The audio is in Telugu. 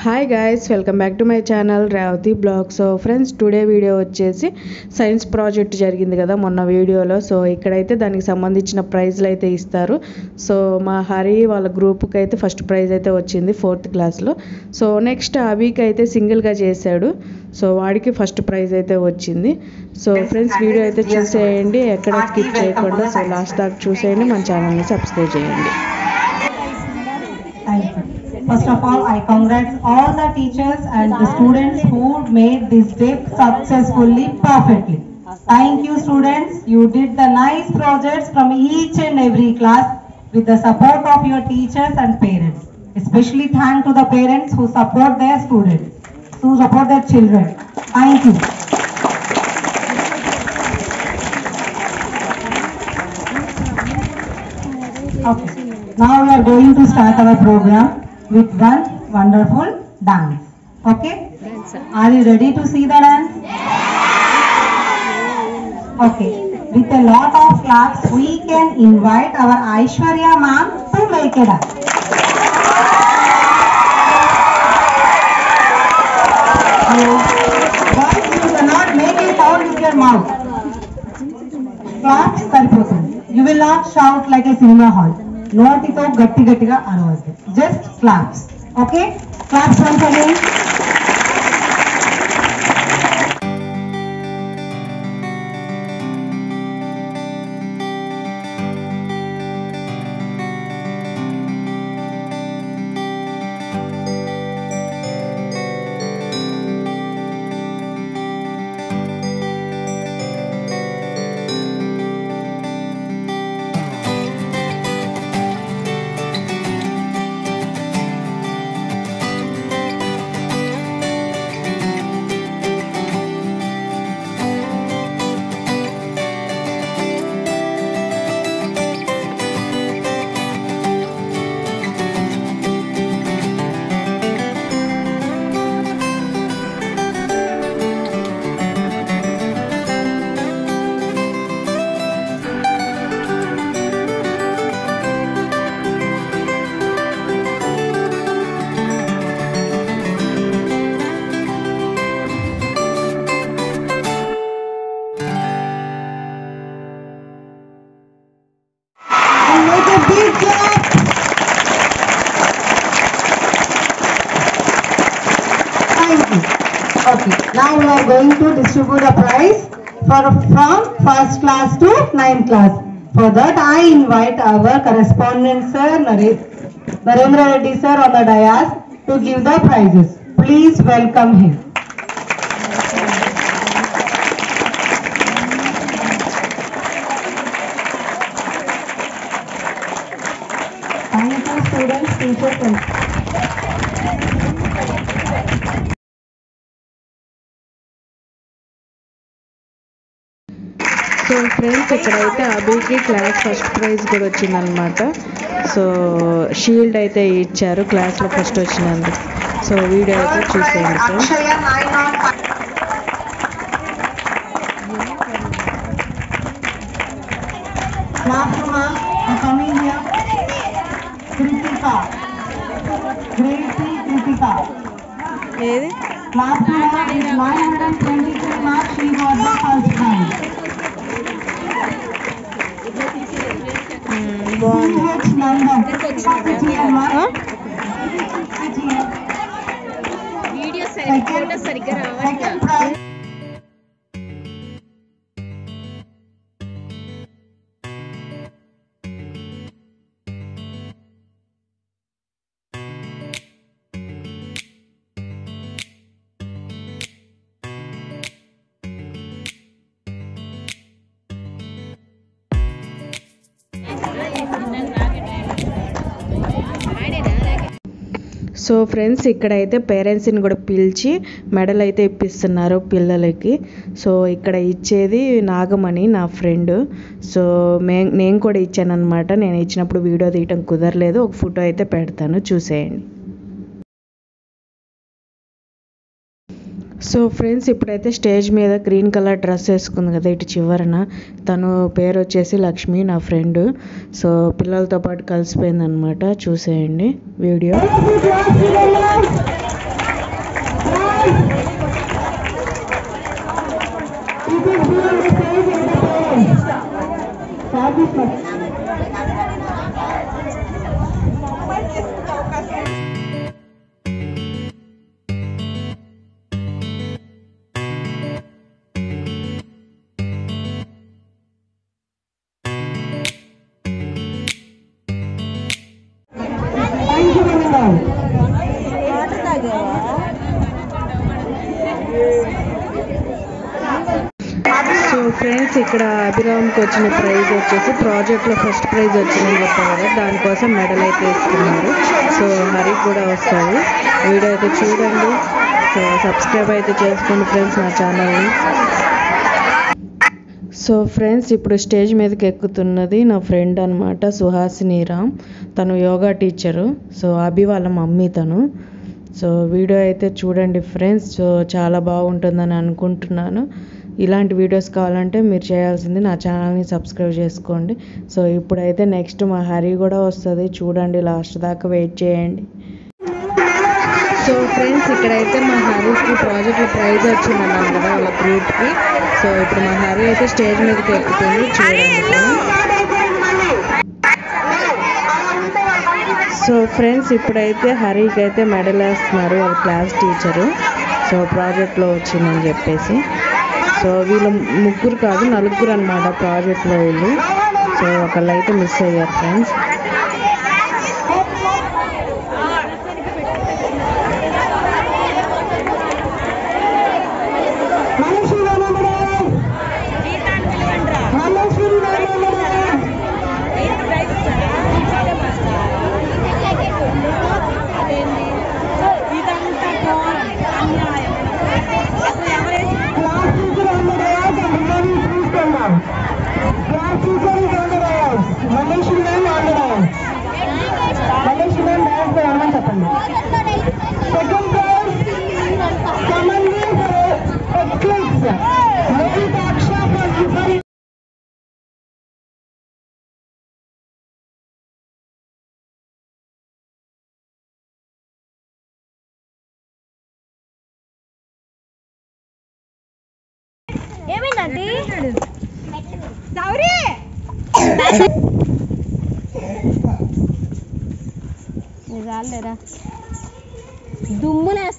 Hi guys, welcome back to my channel Revathi blog. So friends, today video వచ్చేసి సైన్స్ ప్రాజెక్ట్ జరిగింది కదా మొన్న వీడియోలో. సో ఇక్కడైతే దానికి సంబంధించిన ప్రైజ్లు అయితే ఇస్తారు. సో మా హరి వాళ్ళ గ్రూప్కి అయితే ఫస్ట్ ప్రైజ్ అయితే వచ్చింది 4th క్లాస్లో. సో నెక్స్ట్ అభికి అయితే సింగిల్గా చేశాడు. సో వాడికి ఫస్ట్ ప్రైజ్ అయితే వచ్చింది. సో ఫ్రెండ్స్, వీడియో అయితే చూసేయండి, ఎక్కడ స్కిప్ చేయకుండా. సో లాస్ట్ దాకా చూసేయండి, మన ఛానల్ని సబ్స్క్రైబ్ చేయండి. First of all, I congratulate all the teachers and the students who made this day successfully, perfectly. Thank you students, you did the nice projects from each and every class with the support of your teachers and parents. Especially thank to the parents who support their students, who support their children. Thank you. Okay, now we are going to start our program with one wonderful dance. Okay? Are you ready to see the dance? Okay. With a lot of claps, we can invite our Aishwarya ma'am to make a dance. Once you cannot make a sound with your mouth. Claps సరిపోతుంది. You will not shout like a cinema hall. నోటితో గట్టి గట్టిగా అనవద్దు, just claps. Okay, claps once again. Okay, now we are going to distribute the prize from 1st class to 9th class. For that, I invite our correspondent sir, Narendra Reddy sir, on the dais to give the prizes. Please welcome him. Thank you students, teachers and so friends, ఇక్కడైతే అభికి క్లాస్ ఫస్ట్ ప్రైజ్ కూడా వచ్చిందనమాట. సో షీల్డ్ అయితే ఇచ్చారు క్లాస్లో ఫస్ట్ వచ్చినందుకు. సో వీడియో అయితే చూసేయండి ఫ్రెండ్స్. ఏది Class 923 marks, she got the first prize. CH London. Video సరిగ్గా రావట్లేదు. సో ఫ్రెండ్స్, ఇక్కడైతే పేరెంట్స్ని కూడా పిలిచి మెడల్ అయితే ఇప్పిస్తున్నారు పిల్లలకి. సో ఇక్కడ ఇచ్చేది నాగమణి, నా ఫ్రెండ్. సో నేను కూడా ఇచ్చాను అనమాట. నేను ఇచ్చినప్పుడు వీడియో తీయటం కుదరలేదు, ఒక ఫోటో అయితే పెడతాను, చూసేయండి. సో ఫ్రెండ్స్, ఇప్పుడైతే స్టేజ్ మీద గ్రీన్ కలర్ డ్రెస్ వేసుకుంది కదా ఇటు చివరన, తను పేరు వచ్చేసి లక్ష్మి, నా ఫ్రెండ్. సో పిల్లలతో పాటు కలిసిపోయింది అనమాట, చూసేయండి వీడియో. ఫ్రెండ్స్ ఇక్కడ అభిరామ్కి వచ్చిన ప్రైజ్ వచ్చేసి ప్రాజెక్ట్లో ఫస్ట్ ప్రైజ్ వచ్చిందని చెప్పారు కదా, దానికోసం మెడల్ అయితే ఇస్తున్నారు. సో హరికి కూడా వస్తుంది. వీడియో అయితే చూడండి. సో సబ్స్క్రైబ్ అయితే చేసుకోండి ఫ్రెండ్స్ నా ఛానల్ని. సో ఫ్రెండ్స్ ఇప్పుడు స్టేజ్ మీదకి ఎక్కుతున్నది నా ఫ్రెండ్ అనమాట, సుహాసిని రామ్. తను యోగా టీచరు. సో అభి వాళ్ళ మమ్మీ తను. సో వీడియో అయితే చూడండి ఫ్రెండ్స్. సో చాలా బాగుంటుందని అనుకుంటున్నాను. ఇలాంటి వీడియోస్ కావాలంటే మీరు చేయాల్సింది నా ఛానల్ని సబ్స్క్రైబ్ చేసుకోండి. సో ఇప్పుడైతే నెక్స్ట్ మా హరి కూడా వస్తుంది, చూడండి, లాస్ట్ దాకా వెయిట్ చేయండి. సో ఫ్రెండ్స్ ఇక్కడైతే మా హరికి ప్రాజెక్ట్లో ప్రైజ్ వచ్చిందన్నాను కదా వాళ్ళ గ్రూప్కి. సో ఇప్పుడు మా హరి అయితే స్టేజ్ మీదకి ఎక్కుతుంది, చూడండి. సో ఫ్రెండ్స్ ఇప్పుడైతే హరికి అయితే మెడల్ వేస్తున్నారు వాళ్ళ క్లాస్ టీచరు. సో ప్రాజెక్ట్లో వచ్చిందని చెప్పేసి. సో వీళ్ళు ముగ్గురు కాదు నలుగురు అనమాట ప్రాజెక్ట్లో వీళ్ళు. సో ఒకళ్ళు అయితే మిస్ అయ్యారు ఫ్రెండ్స్. ఏమైందండి దుమ్ములేస్తా